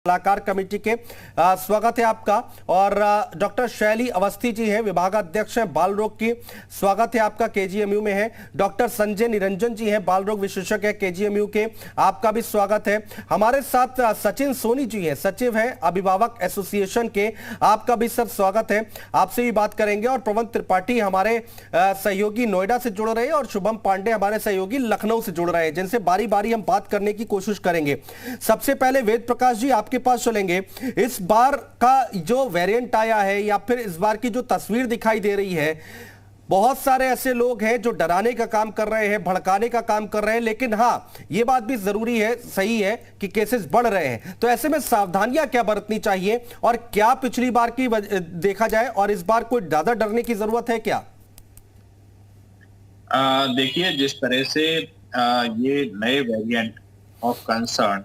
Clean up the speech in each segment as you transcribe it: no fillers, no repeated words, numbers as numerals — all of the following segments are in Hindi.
सलाहकार कमेटी के स्वागत है आपका। और डॉक्टर शैली अवस्थी जी हैं, विभागाध्यक्ष हैं बाल रोग की, स्वागत है आपका, केजीएमयू में है। डॉक्टर संजय निरंजन जी हैं, बाल रोग विशेषज्ञ है केजीएमयू के, आपका भी स्वागत है। हमारे साथ सचिन सोनी जी हैं, सचिव हैं अभिभावक एसोसिएशन के, आपका भी सर स्वागत है, आपसे भी बात करेंगे। और पवन त्रिपाठी हमारे सहयोगी नोएडा से जुड़ रहे हैं और शुभम पांडे हमारे सहयोगी लखनऊ से जुड़ रहे हैं, जिनसे बारी बारी हम बात करने की कोशिश करेंगे। सबसे पहले वेद प्रकाश जी आपके पास चलेंगे। इस बार का जो वेरिएंट आया है या फिर इस बार की जो तस्वीर दिखाई दे रही है, बहुत सारे ऐसे लोग हैं जो डराने का काम कर रहे हैं, भड़काने का काम कर रहे हैं, लेकिन हाँ यह बात भी जरूरी है, सही है कि केसेस बढ़ रहे हैं। तो ऐसे में सावधानियां क्या बरतनी चाहिए और क्या पिछली बार की देखा जाए और इस बार कोई ज्यादा डरने की जरूरत है क्या? देखिए, जिस तरह से ये नए वेरिएंट ऑफ कंसर्न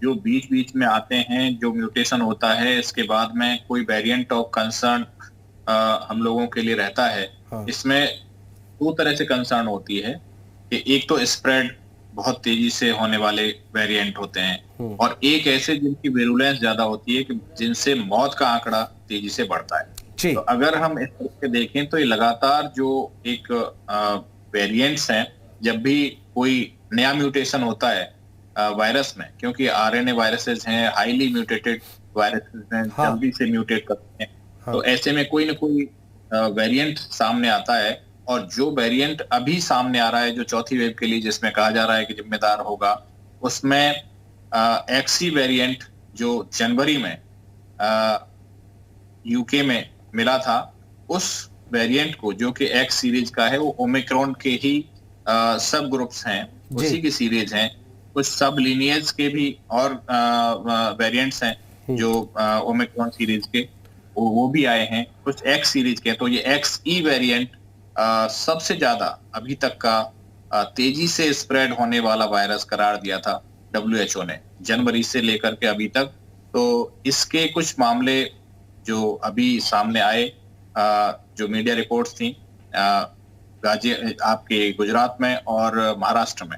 जो बीच बीच में आते हैं, जो म्यूटेशन होता है, इसके बाद में कोई वेरिएंट ऑफ कंसर्न हम लोगों के लिए रहता है। हाँ। इसमें दो तरह से कंसर्न होती है कि एक तो स्प्रेड बहुत तेजी से होने वाले वेरिएंट होते हैं और एक ऐसे जिनकी विरुलेंस ज्यादा होती है कि जिनसे मौत का आंकड़ा तेजी से बढ़ता है। तो अगर हम इस तरह से देखें तो ये लगातार जो एक वेरिएंट्स हैं, जब भी कोई नया म्यूटेशन होता है वायरस में, क्योंकि आरएनए वायरसेस हैं, हाईली म्यूटेटेड वायरसेस हैं, जल्दी से म्यूटेट करते हैं। तो ऐसे में कोई ना कोई वेरिएंट सामने आता है और जो वेरिएंट अभी सामने आ रहा है, जो चौथी वेव के लिए जिसमें कहा जा रहा है कि जिम्मेदार होगा, उसमें एक्सी वेरिएंट जो जनवरी में यूके में मिला था, उस वेरिएंट को, जो कि एक्स सीरीज का है, वो ओमिक्रॉन के ही सब ग्रुप्स हैं, उसी की सीरीज हैं। कुछ सब लीनियज के भी और वेरिएंट्स हैं जो ओमिक्रॉन सीरीज के, वो भी आए हैं, कुछ एक्स सीरीज के। तो ये एक्स ई वेरिएंट सबसे ज्यादा अभी तक का तेजी से स्प्रेड होने वाला वायरस करार दिया था WHO ने, जनवरी से लेकर के अभी तक। तो इसके कुछ मामले जो अभी सामने आए, जो मीडिया रिपोर्ट्स थी आपके गुजरात में और महाराष्ट्र में,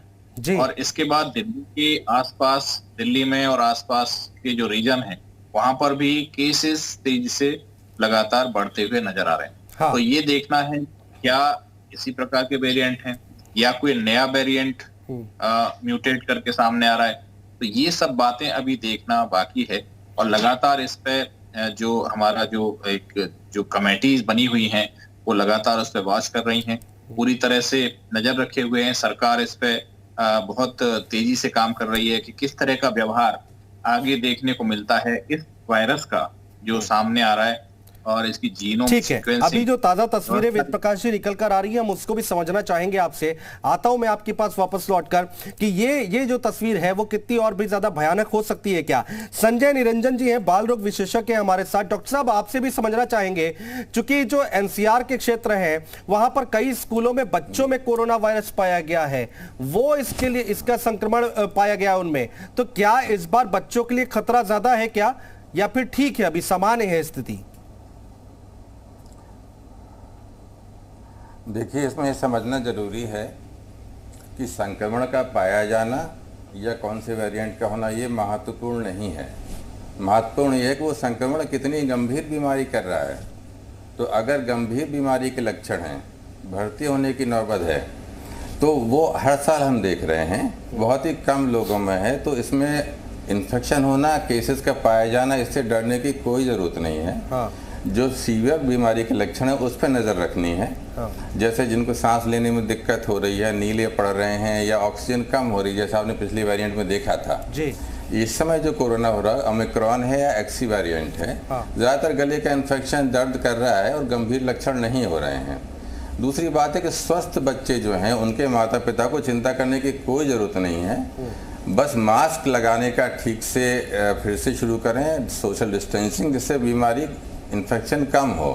और इसके बाद दिल्ली के आसपास, दिल्ली में और आसपास के जो रीजन है, वहां पर भी केसेस तेजी से लगातार बढ़ते हुए नजर आ रहे हैं। हाँ। तो ये देखना है क्या इसी प्रकार के वेरिएंट हैं या कोई नया वेरिएंट म्यूटेट करके सामने आ रहा है। तो ये सब बातें अभी देखना बाकी है और लगातार इस पे जो हमारा जो कमेटीज बनी हुई हैं, वो लगातार उस पर वॉच कर रही हैं, पूरी तरह से नजर रखे हुए हैं। सरकार इस पे बहुत तेजी से काम कर रही है कि किस तरह का व्यवहार आगे देखने को मिलता है इस वायरस का जो सामने आ रहा है और इसकी जीनोम सीक्वेंसिंग। अभी जो ताजा तस्वीरें वेद प्रकाश जी निकल कर आ रही है, हम उसको भी समझना चाहेंगे आपसे। आता हूं मैं आपके पास वापस लौटकर कि ये जो तस्वीर है वो कितनी और भी ज्यादा भयानक हो सकती है क्या? संजय निरंजन जी हैं, बाल रोग विशेषज्ञ हैं हमारे साथ। डॉक्टर साहब, आपसे भी समझना चाहेंगे, चूंकि जो एनसीआर के क्षेत्र है वहां पर कई स्कूलों में बच्चों में कोरोना वायरस पाया गया है, वो इसके लिए इसका संक्रमण पाया गया उनमें। तो क्या इस बार बच्चों के लिए खतरा ज्यादा है क्या, या फिर ठीक है, अभी सामान्य है स्थिति? देखिए, इसमें यह समझना ज़रूरी है कि संक्रमण का पाया जाना या कौन से वेरिएंट का होना ये महत्वपूर्ण नहीं है। महत्वपूर्ण यह है कि वो संक्रमण कितनी गंभीर बीमारी कर रहा है। तो अगर गंभीर बीमारी के लक्षण हैं, भर्ती होने की नौबत है, तो वो हर साल हम देख रहे हैं, बहुत ही कम लोगों में है। तो इसमें इन्फेक्शन होना, केसेस का पाया जाना, इससे डरने की कोई ज़रूरत नहीं है। हाँ। जो सीवियर बीमारी के लक्षण है उस पर नज़र रखनी है। हाँ। जैसे जिनको सांस लेने में दिक्कत हो रही है, नीले पड़ रहे हैं या ऑक्सीजन कम हो रही है, जैसा आपने पिछले वेरिएंट में देखा था जी। इस समय जो कोरोना हो रहा है, ओमिक्रॉन है या एक्सी वेरिएंट है, हाँ। ज़्यादातर गले का इन्फेक्शन दर्द कर रहा है और गंभीर लक्षण नहीं हो रहे हैं। दूसरी बात है कि स्वस्थ बच्चे जो हैं, उनके माता पिता को चिंता करने की कोई ज़रूरत नहीं है। बस मास्क लगाने का ठीक से फिर से शुरू करें, सोशल डिस्टेंसिंग, जिससे बीमारी इन्फेक्शन कम हो।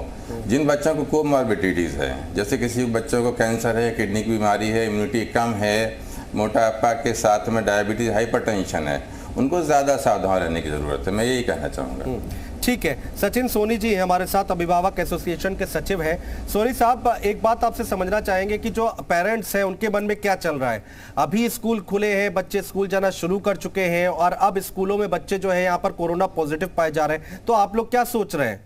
जिन बच्चों को कोमॉर्बिडिटीज़ है, जैसे किसी बच्चों को कैंसर है, किडनी की बीमारी है, इम्यूनिटी कम है, मोटापा के साथ में डायबिटीज़, हाइपरटेंशन है, उनको ज़्यादा सावधान रहने की ज़रूरत है। मैं यही कहना चाहूँगा। ठीक है, सचिन सोनी जी हैं हमारे साथ, अभिभावक एसोसिएशन के सचिव हैं। सोनी साहब, एक बात आपसे समझना चाहेंगे कि जो पेरेंट्स हैं उनके मन में क्या चल रहा है। अभी स्कूल खुले हैं, बच्चे स्कूल जाना शुरू कर चुके हैं और अब स्कूलों में बच्चे जो है यहाँ पर कोरोना पॉजिटिव पाए जा रहे हैं, तो आप लोग क्या सोच रहे हैं?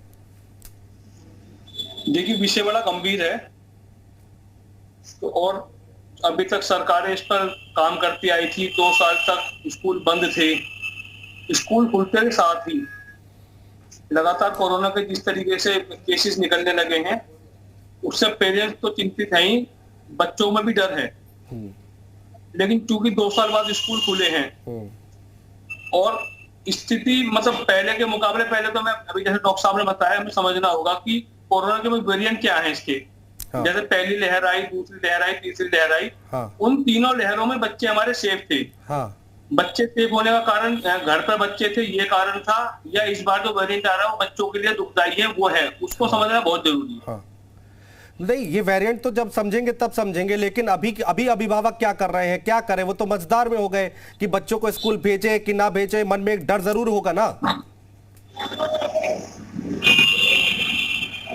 देखिए, विषय बड़ा गंभीर है तो और अभी तक सरकारें इस पर काम करती आई थी। 2 साल तक स्कूल बंद थे। स्कूल खुलते के साथ ही लगातार कोरोना के जिस तरीके से केसेस निकलने लगे हैं, उससे पेरेंट्स तो चिंतित हैं ही, बच्चों में भी डर है। लेकिन चूंकि 2 साल बाद स्कूल खुले हैं और स्थिति मतलब पहले के मुकाबले, पहले तो मैं अभी जैसे डॉक्टर साहब ने बताया, हमें समझना होगा कि कोरोना के वेरिएंट क्या है इसके। हाँ। जैसे पहली लहर आई, दूसरी लहर आई, तीसरी लहर आई। हाँ। उन तीनों लहरों में बच्चे हमारे सेफ थे। हाँ। बच्चे सेफ होने का कारण घर पर बच्चे थे, ये कारण था, या इस बार जो वेरिएंट आ रहा है वो बच्चों के लिए दुखदायी है, वो है, उसको समझना बहुत जरूरी है। हाँ। नहीं, ये वेरिएंट तो जब समझेंगे तब समझेंगे, लेकिन अभी अभिभावक क्या कर रहे हैं, क्या करें? वो तो मझदार में हो गए कि बच्चों को स्कूल भेजे कि ना भेजे, मन में एक डर जरूर होगा ना।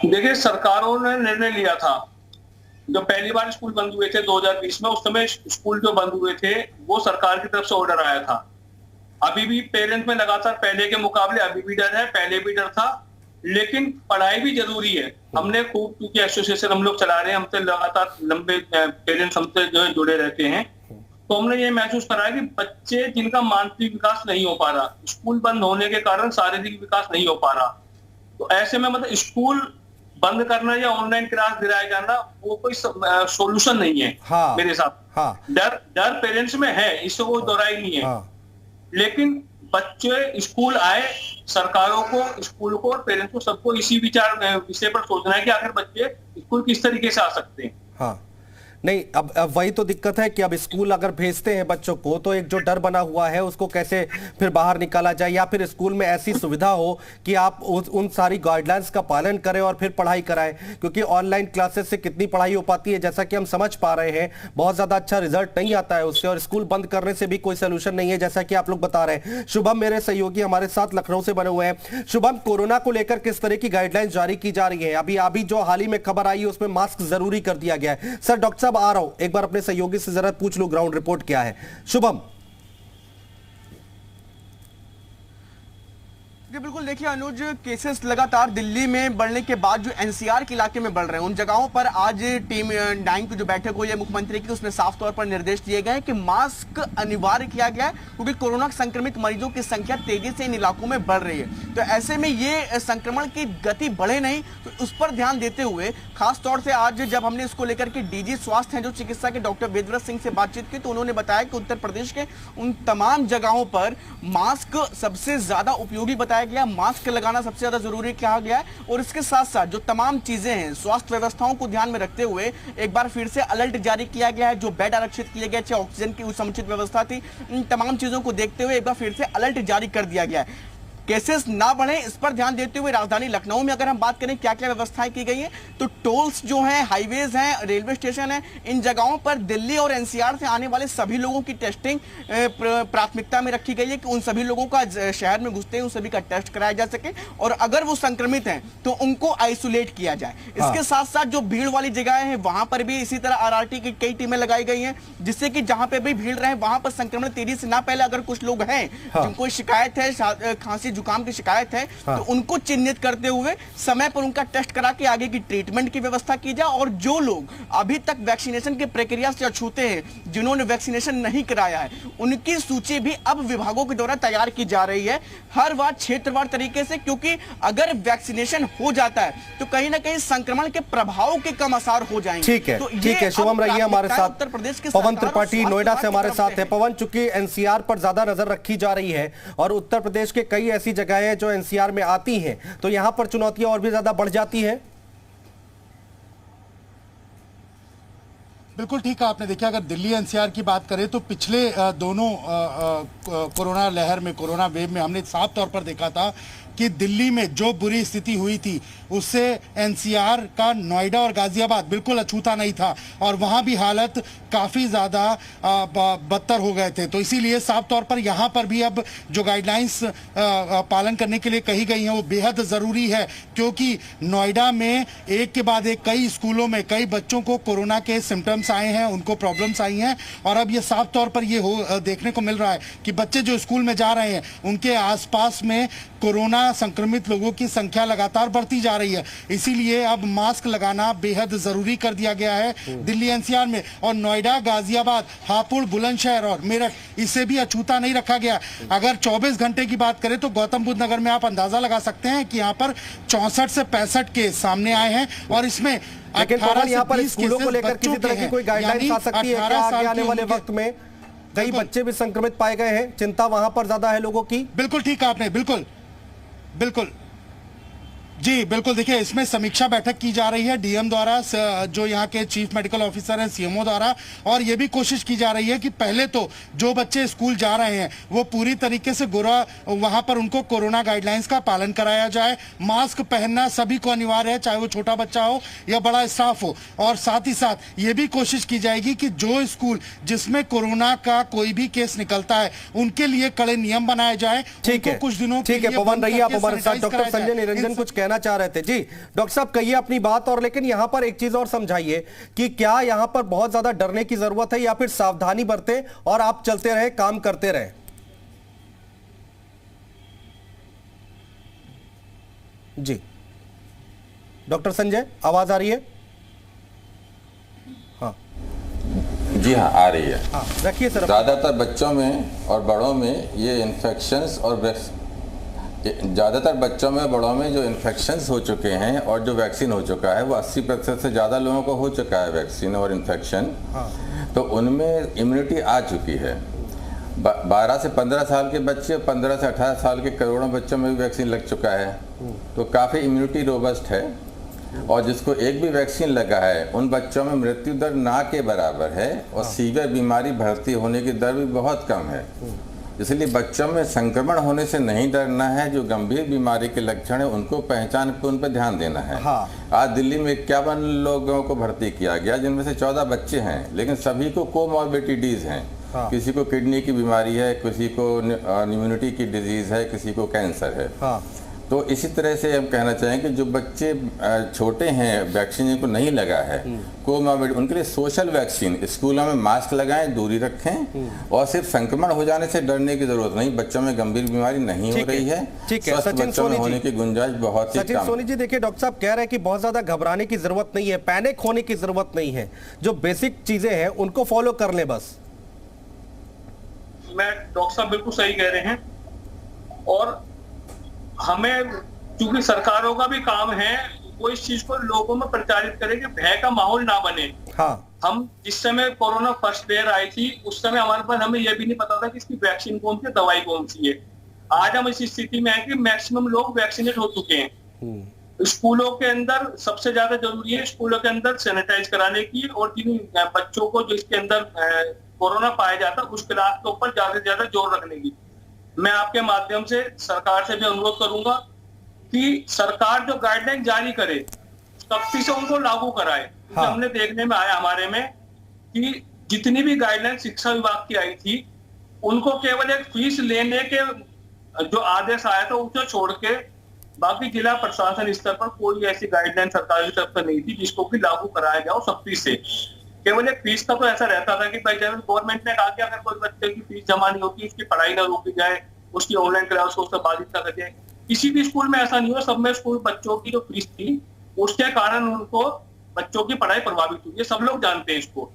देखिए, सरकारों ने निर्णय लिया था, जो पहली बार स्कूल बंद हुए थे 2020 में, उस समय स्कूल जो बंद हुए थे वो सरकार की तरफ से ऑर्डर आया था। अभी भी पेरेंट्स में लगातार पहले के मुकाबले अभी भी डर है, पहले भी डर था, लेकिन पढ़ाई भी जरूरी है। हमने खूब, क्योंकि एसोसिएशन हम लोग चला रहे हैं, हमसे लगातार लंबे पेरेंट्स हमसे जो है जुड़े रहते हैं, तो हमने ये महसूस करा है कि बच्चे जिनका मानसिक विकास नहीं हो पा रहा, स्कूल बंद होने के कारण शारीरिक विकास नहीं हो पा रहा, तो ऐसे में मतलब स्कूल बंद करना या ऑनलाइन क्लास दिलाया जाना वो कोई सॉल्यूशन नहीं है। हाँ, मेरे साथ हाँ। डर पेरेंट्स में है, इससे वो दोहराई नहीं है। हाँ। लेकिन बच्चे स्कूल आए, सरकारों को, स्कूल को और पेरेंट्स को, सबको इसी विषय पर सोचना है कि आखिर बच्चे स्कूल किस तरीके से आ सकते हैं। हाँ। नहीं, अब वही तो दिक्कत है कि अब स्कूल अगर भेजते हैं बच्चों को, तो एक जो डर बना हुआ है उसको कैसे फिर बाहर निकाला जाए, या फिर स्कूल में ऐसी सुविधा हो कि आप उन सारी गाइडलाइंस का पालन करें और फिर पढ़ाई कराएं, क्योंकि ऑनलाइन क्लासेस से कितनी पढ़ाई हो पाती है, जैसा कि हम समझ पा रहे हैं, बहुत ज्यादा अच्छा रिजल्ट नहीं आता है उससे, और स्कूल बंद करने से भी कोई सोल्यूशन नहीं है, जैसा कि आप लोग बता रहे हैं। शुभम मेरे सहयोगी हमारे साथ लखनऊ से बने हुए हैं। शुभम, कोरोना को लेकर किस तरह की गाइडलाइंस जारी की जा रही है? अभी जो हाल ही में खबर आई है उसमें मास्क जरूरी कर दिया गया है। सर, डॉक्टर साहब आ रहा हूं, एक बार अपने सहयोगी से जरा पूछ लो ग्राउंड रिपोर्ट क्या है। शुभम। बिल्कुल, देखिए अनुज, केसेस लगातार दिल्ली में बढ़ने के बाद जो एनसीआर के इलाके में बढ़ रहे हैं, उन जगहों पर आज टीम 9 की जो बैठक हुई है मुख्यमंत्री की, उसमें साफ तौर पर निर्देश दिए गए हैं कि मास्क अनिवार्य किया गया है, क्योंकि कोरोना संक्रमित मरीजों की संख्या तेजी से इन इलाकों में बढ़ रही है। तो ऐसे में ये संक्रमण की गति बढ़े नहीं, तो उस पर ध्यान देते हुए खास तौर से आज जब हमने इसको लेकर के डीजी स्वास्थ्य हैं जो चिकित्सा के डॉक्टर वेदव्रत सिंह से बातचीत की, तो उन्होंने बताया कि उत्तर प्रदेश के उन तमाम जगहों पर मास्क सबसे ज्यादा उपयोगी बताया गया, मास्क लगाना सबसे ज्यादा जरूरी कहा गया है, और इसके साथ साथ जो तमाम चीजें हैं स्वास्थ्य व्यवस्थाओं को ध्यान में रखते हुए एक बार फिर से अलर्ट जारी किया गया है। जो बेड आरक्षित किए गए, चाहे ऑक्सीजन की समुचित व्यवस्था थी, इन तमाम चीजों को देखते हुए एक बार फिर से अलर्ट जारी कर दिया गया है। केसेस ना बढ़े, इस पर ध्यान देते हुए राजधानी लखनऊ में अगर हम बात करें क्या क्या व्यवस्थाएं की गई है, तो टोल्स जो हैं, हाईवेज हैं, रेलवे स्टेशन है, इन जगहों पर दिल्ली और एनसीआर से आने वाले सभी लोगों की टेस्टिंग प्राथमिकता में रखी गई है कि उन सभी लोगों का शहर में घुसते हैं उन सभी का टेस्ट कराया जा सके, और अगर वो संक्रमित हैं तो उनको आइसोलेट किया जाए। इसके साथ साथ जो भीड़ वाली जगह है वहां पर भी इसी तरह आरआरटी की कई टीमें लगाई गई हैं, जिससे कि जहां पे भी भीड़ रहे वहां पर संक्रमण तेजी से ना फैले। अगर कुछ लोग हैं जिनको शिकायत है, खांसी जुकाम की शिकायत है, तो उनको चिन्हित करते हुए समय पर उनका टेस्ट करा के आगे की ट्रीटमेंट की व्यवस्था की जाए, और जो लोग अभी तक वैक्सीनेशन की प्रक्रिया से अछूते हैं, जिन्होंने वैक्सीनेशन नहीं कराया है, उनकी सूची भी अब विभागों के द्वारा तैयार की जा रही है, हर वार क्षेत्रवार तरीके से, क्योंकि अगर वैक्सीनेशन हो जाता है तो कहीं ना कहीं संक्रमण के प्रभाव के कम असर हो जाएंगे। ठीक है, ठीक है। शुभम रहिए हमारे साथ। उत्तर प्रदेश के पवन त्रिपाठी नोएडा से हमारे साथ है। पवन, चूंकि एनसीआर पर ज्यादा नजर रखी जा रही है और उत्तर प्रदेश के कई ऐसी जगहें जो एनसीआर में आती हैं, तो यहां पर चुनौतियां और भी ज्यादा बढ़ जाती हैं। बिल्कुल ठीक है आपने। देखिए, अगर दिल्ली एनसीआर की बात करें तो पिछले दोनों कोरोना लहर में, कोरोना वेव में हमने साफ तौर पर देखा था कि दिल्ली में जो बुरी स्थिति हुई थी उससे एनसीआर का नोएडा और गाजियाबाद बिल्कुल अछूता नहीं था, और वहां भी हालत काफ़ी ज़्यादा बदतर हो गए थे। तो इसीलिए साफ तौर पर यहाँ पर भी अब जो गाइडलाइंस पालन करने के लिए कही गई हैं वो बेहद ज़रूरी है, क्योंकि नोएडा में एक के बाद एक कई स्कूलों में कई बच्चों को कोरोना के सिम्टम्स आए हैं, उनको प्रॉब्लम्स आई हैं, और अब ये साफ तौर पर ये देखने को मिल रहा है कि बच्चे जो स्कूल में जा रहे हैं उनके आसपास में कोरोना संक्रमित लोगों की संख्या लगातार बढ़ती जा रही है। इसीलिए अब मास्क लगाना बेहद जरूरी कर दिया गया है दिल्ली एनसीआर में। और नोएडा, गाजियाबाद, हापुड़, बुलंदशहर और मेरठ इसे भी अछूता नहीं रखा गया। अगर 24 घंटे की बात करें तो गौतम बुद्ध नगर में आप अंदाजा लगा सकते हैं कि यहाँ पर 64 से 65 केस सामने आए हैं, और इसमें लेकिन पवन, यहाँ पर स्कूलों को लेकर किसी तरह की कोई गाइडलाइंस आ सकती है क्या आगे आने वाले वक्त में? कई बच्चे भी संक्रमित पाए गए हैं, चिंता वहां पर ज्यादा है लोगों की। बिल्कुल ठीक है आपने, बिल्कुल बिल्कुल जी बिल्कुल। देखिए, इसमें समीक्षा बैठक की जा रही है डीएम द्वारा, जो यहाँ के चीफ मेडिकल ऑफिसर हैं सीएमओ द्वारा, और ये भी कोशिश की जा रही है कि पहले तो जो बच्चे स्कूल जा रहे हैं वो पूरी तरीके से वहाँ पर उनको कोरोना गाइडलाइंस का पालन कराया जाए। मास्क पहनना सभी को अनिवार्य है, चाहे वो छोटा बच्चा हो या बड़ा स्टाफ हो। और साथ ही साथ ये भी कोशिश की जाएगी कि जो स्कूल जिसमें कोरोना का कोई भी केस निकलता है उनके लिए कड़े नियम बनाए जाए। ठीक है, कुछ दिनों ठीक है पवन, रहिए आप हमारे साथ। डॉक्टर संजय निरंजन कुछ कहना चाह रहे थे। जी डॉक्टर साहब, कहिए अपनी बात। और लेकिन यहां पर एक चीज और समझाइए कि क्या यहां पर बहुत ज्यादा डरने की जरूरत है या फिर सावधानी बरतें और आप चलते रहे, काम करते रहे? जी डॉक्टर संजय, आवाज आ रही है? हाँ जी हाँ, आ रही है। हाँ रखिए सर। ज़्यादातर बच्चों में और बड़ों में ये इन्फेक्शंस और ज़्यादातर बच्चों में बड़ों में जो इन्फेक्शंस हो चुके हैं और जो वैक्सीन हो चुका है वो 80% से ज़्यादा लोगों को हो चुका है वैक्सीन और इन्फेक्शन। तो उनमें इम्यूनिटी आ चुकी है। 12 से 15 साल के बच्चे, 15 से 18 साल के करोड़ों बच्चों में भी वैक्सीन लग चुका है, तो काफ़ी इम्यूनिटी रोबस्ट है। और जिसको एक भी वैक्सीन लगा है उन बच्चों में मृत्यु दर ना के बराबर है, और सीवियर बीमारी भर्ती होने की दर भी बहुत कम है। इसलिए बच्चों में संक्रमण होने से नहीं डरना है, जो गंभीर बीमारी के लक्षण है उनको पहचान कर उन पर ध्यान देना है। आज दिल्ली में 51 लोगों को भर्ती किया गया, जिनमें से 14 बच्चे हैं, लेकिन सभी को कोमॉर्बिडिटीज हैं। किसी को किडनी की बीमारी है, किसी को इम्यूनिटी की डिजीज है, किसी को कैंसर है। तो इसी तरह से हम कहना चाहेंगे जो बच्चे छोटे हैं, वैक्सीन जिनको नहीं लगा है कोमॉर्बिड, उनके लिए सोशल वैक्सीन, स्कूलों में मास्क लगाएं, दूरी रखें, और सिर्फ संक्रमण हो जाने से डरने की जरूरत नहीं। बच्चों में गंभीर बीमारी नहीं हो रही है, स्वस्थ बच्चों में होने की गुंजाइश बहुत ही कम। सचिन सोनी जी, देखिए डॉक्टर साहब कह रहे हैं कि बहुत ज्यादा घबराने की जरूरत नहीं है, पैनिक होने की जरूरत नहीं है, जो बेसिक चीजें हैं उनको फॉलो कर ले बस। मैं डॉक्टर साहब बिल्कुल सही कह रहे हैं, और हमें क्योंकि सरकारों का भी काम है वो इस चीज को लोगों में प्रचारित करे कि भय का माहौल ना बने। हम जिस समय कोरोना फर्स्ट वेव आई थी उस समय हमारे पास हमें यह भी नहीं पता था कि इसकी वैक्सीन कौन सी है, दवाई कौन सी है। आज हम इस स्थिति में है कि मैक्सिमम लोग वैक्सीनेट हो चुके हैं। स्कूलों के अंदर सबसे ज्यादा जरूरी है स्कूलों के अंदर सैनिटाइज कराने की, और जिन बच्चों को जो इसके अंदर कोरोना पाया जाता है उस क्लास के ऊपर ज्यादा से ज्यादा जोर रखने की। मैं आपके माध्यम से सरकार से भी अनुरोध करूंगा कि सरकार जो गाइडलाइन जारी करे सख्ती से उनको लागू कराए। हमने देखने में आया हमारे में कि जितनी भी गाइडलाइन शिक्षा विभाग की आई थी उनको केवल एक फीस लेने के जो आदेश आया था उसे छोड़ के बाकी जिला प्रशासन स्तर पर कोई ऐसी गाइडलाइन सरकार की तरफ से नहीं थी जिसको भी लागू कराया गया सख्ती से। केवल एक फीस का तो ऐसा रहता था कि भाई जब गवर्नमेंट ने कहा कि अगर कोई बच्चे की फीस जमा नहीं होती उसकी पढ़ाई ना रोकी जाए, उसकी ऑनलाइन क्लास को उससे बाधित ना कर जाए। किसी भी स्कूल में ऐसा नहीं हुआ, सब में स्कूल बच्चों की जो फीस थी उसके कारण उनको बच्चों की पढ़ाई प्रभावित हुई, ये सब लोग जानते हैं इसको।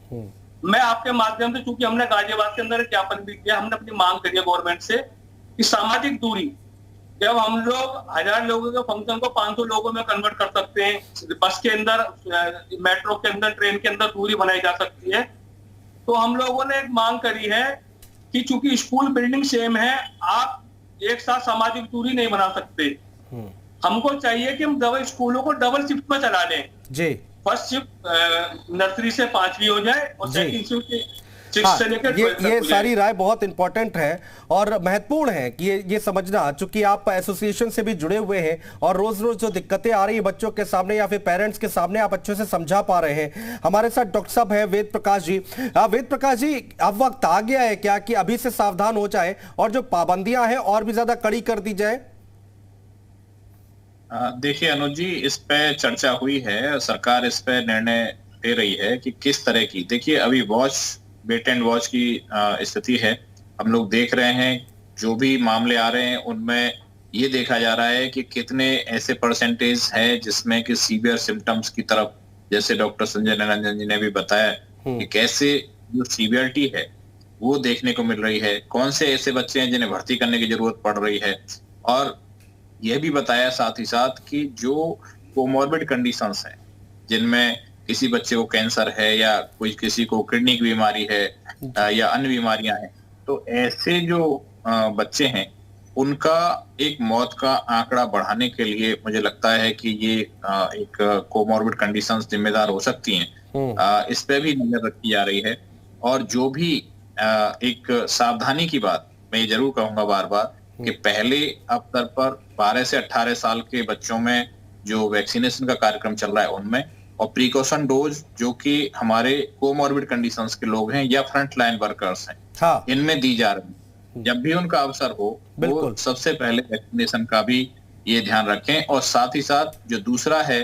मैं आपके माध्यम से, चूंकि हमने गाजियाबाद के अंदर एक ज्ञापन भी किया, हमने अपनी मांग करी है गवर्नमेंट से कि सामाजिक दूरी, जब हम लोग 1000 लोगों के फंक्शन को 500 लोगों में कन्वर्ट कर सकते हैं, बस के अंदर, मेट्रो के अंदर, ट्रेन के अंदर दूरी बनाई जा सकती है, तो हम लोगों ने एक मांग करी है कि चूंकि स्कूल बिल्डिंग सेम है, आप एक साथ सामाजिक दूरी नहीं बना सकते। हमको चाहिए कि हम स्कूलों को डबल शिफ्ट में चला लें। फर्स्ट शिफ्ट नर्सरी से 5वीं हो जाए और जी। सेकंड शिफ्ट 6 हाँ, से लेकर 12 तक ये हो जाए। सारी राय बहुत इंपॉर्टेंट है और महत्वपूर्ण है कि ये समझना, चूंकि आप एसोसिएशन से भी जुड़े हुए हैं और रोज रोज जो दिक्कतें आ रही है बच्चों के सामने या फिर पेरेंट्स के सामने आप अच्छे से समझा पा रहे हैं। हमारे साथ डॉक्टर साहब है वेद प्रकाश जी। वेद प्रकाश जी, अब वक्त आ गया है क्या कि अभी से सावधान हो जाए और जो पाबंदियां हैं और भी ज्यादा कड़ी कर दी जाए? देखिए अनुज जी, इस पे चर्चा हुई है, सरकार इस पे निर्णय ले रही है कि किस तरह की। देखिए अभी वेट एंड वॉच की स्थिति है। हम लोग देख रहे हैं जो भी मामले आ रहे हैं उनमें ये देखा जा रहा है कि कितने ऐसे परसेंटेज है जिसमें कि सीवियर सिम्टम्स की तरफ, जैसे डॉक्टर संजय निरंजन जी ने भी बताया कि कैसे जो सीवियरिटी है वो देखने को मिल रही है, कौन से ऐसे बच्चे हैं जिन्हें भर्ती करने की जरूरत पड़ रही है। और यह भी बताया साथ ही साथ कि जो कोमॉर्बिड कंडीशंस हैं, जिनमें किसी बच्चे को कैंसर है या कोई किसी को किडनी की बीमारी है या अन्य बीमारियां हैं, तो ऐसे जो बच्चे हैं उनका एक मौत का आंकड़ा बढ़ाने के लिए मुझे लगता है कि ये एक कोमॉर्बिड कंडीशंस जिम्मेदार हो सकती हैं। इस पे भी नजर रखी जा रही है। और जो भी एक सावधानी की बात मैं ये जरूर कहूंगा बार बार कि पहले स्तर पर 12 से 18 साल के बच्चों में जो वैक्सीनेशन का कार्यक्रम चल रहा है उनमें, और प्रिकॉशन डोज जो कि हमारे कोमॉर्बिड कंडीशंस के लोग हैं या फ्रंट लाइन वर्कर्स हैं, हाँ, इनमें दी जा रही है। जब भी उनका अवसर हो बिल्कुल। वो सबसे पहले वैक्सीनेशन का भी ये ध्यान रखें। और साथ ही साथ जो दूसरा है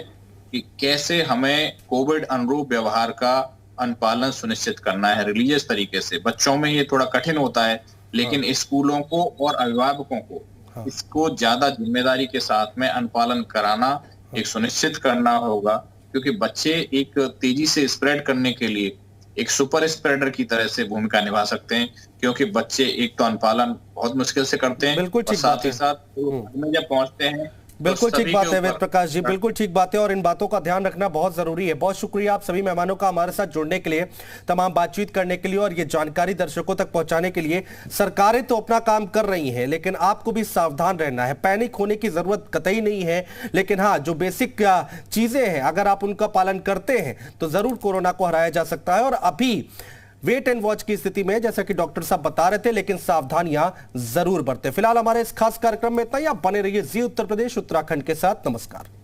कि कैसे हमें कोविड अनुरूप व्यवहार का अनुपालन सुनिश्चित करना है रिलीजियस तरीके से। बच्चों में ये थोड़ा कठिन होता है, लेकिन स्कूलों को और अभिभावकों को इसको ज्यादा जिम्मेदारी के साथ में अनुपालन कराना, एक सुनिश्चित करना होगा, क्योंकि बच्चे एक तेजी से स्प्रेड करने के लिए एक सुपर स्प्रेडर की तरह से भूमिका निभा सकते हैं, क्योंकि बच्चे एक तो अनुपालन बहुत मुश्किल से करते हैं बिल्कुल और ठीक साथ बात ही है। साथ में जब पहुंचते हैं बिल्कुल तो ठीक सभी बात के है वेद ऊपर- प्रकाश जी, बिल्कुल ठीक बात है और इन बातों का ध्यान रखना बहुत जरूरी है। बहुत शुक्रिया आप सभी मेहमानों का हमारे साथ जुड़ने के लिए, तमाम बातचीत करने के लिए और ये जानकारी दर्शकों तक पहुंचाने के लिए। सरकारें तो अपना काम कर रही हैं, लेकिन आपको भी सावधान रहना है। पैनिक होने की जरूरत कतई नहीं है, लेकिन हाँ, जो बेसिक चीजें हैं अगर आप उनका पालन करते हैं तो जरूर कोरोना को हराया जा सकता है। और अभी वेट एंड वॉच की स्थिति में जैसा कि डॉक्टर साहब बता रहे थे, लेकिन सावधानियां जरूर बरतें। फिलहाल हमारे इस खास कार्यक्रम में इतना ही। आप बने रहिए जी उत्तर प्रदेश उत्तराखंड के साथ। नमस्कार।